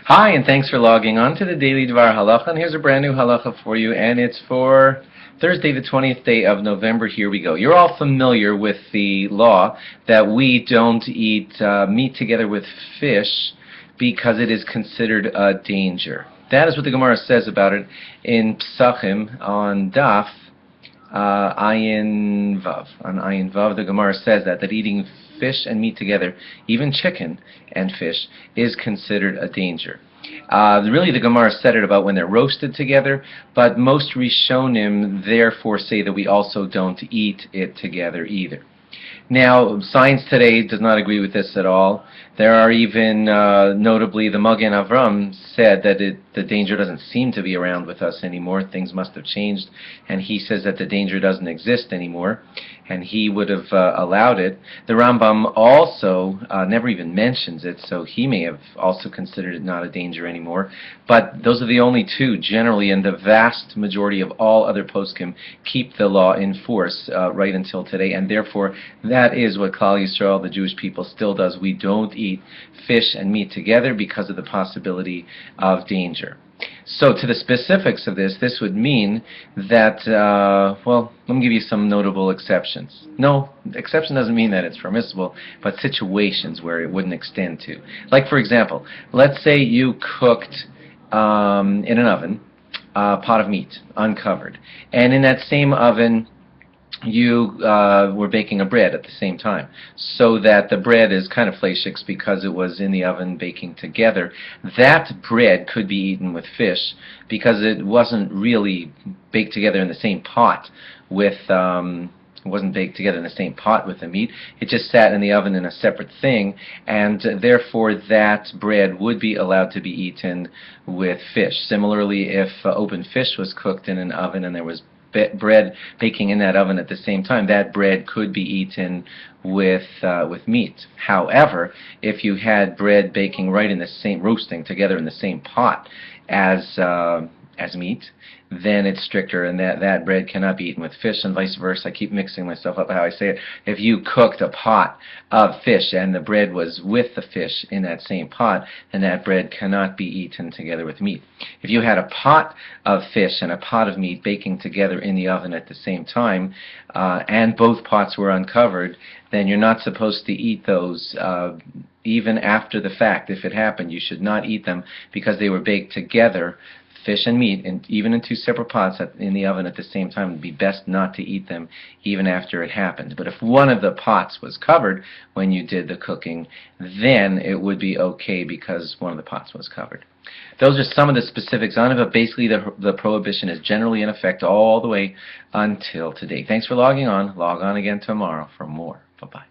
Hi, and thanks for logging on to the Daily DVAR Halacha. And here's a brand new halacha for you, and it's for Thursday, the 20th day of November. Here we go. You're all familiar with the law that we don't eat meat together with fish because it is considered a danger. That is what the Gemara says about it in Psachim on Daf Ayin Vav. On Ayin Vav, the Gemara says that eating fish and meat together, even chicken and fish, is considered a danger. Really, the Gemara said it about when they're roasted together, but most Rishonim therefore say that we also don't eat it together either. Now, science today does not agree with this at all. There are even, notably, the Magen Avram said that the danger doesn't seem to be around with us anymore. Things must have changed, and he says that the danger doesn't exist anymore, and he would have allowed it. The Rambam also never even mentions it, so he may have also considered it not a danger anymore. But those are the only two, generally, and the vast majority of all other poskim keep the law in force right until today, and therefore that is what Klal Yisrael, the Jewish people, still does. We don't eat fish and meat together because of the possibility of danger. So to the specifics of this would mean that, well, let me give you some notable exceptions. No, exception doesn't mean that it's permissible, but situations where it wouldn't extend to. Like, for example, let's say you cooked in an oven a pot of meat, uncovered, and in that same oven you were baking a bread at the same time, so that the bread is kind of fleischiks because it was in the oven baking together. That bread could be eaten with fish because it wasn't really baked together in the same pot with it wasn't baked together in the same pot with the meat. It just sat in the oven in a separate thing, and therefore that bread would be allowed to be eaten with fish. Similarly, if open fish was cooked in an oven and there was bread baking in that oven at the same time, that bread could be eaten with meat. However, if you had bread baking right in the same, roasting together in the same pot as meat, then it's stricter, and that bread cannot be eaten with fish, and vice versa. I keep mixing myself up how I say it. If you cooked a pot of fish and the bread was with the fish in that same pot, then that bread cannot be eaten together with meat. If you had a pot of fish and a pot of meat baking together in the oven at the same time, and both pots were uncovered, then you're not supposed to eat those even after the fact. If it happened, you should not eat them because they were baked together, fish and meat, and even in two separate pots in the oven at the same time. It would be best not to eat them even after it happened. But if one of the pots was covered when you did the cooking, then it would be okay because one of the pots was covered. Those are some of the specifics on it, but basically the prohibition is generally in effect all the way until today. Thanks for logging on. Log on again tomorrow for more. Bye-bye.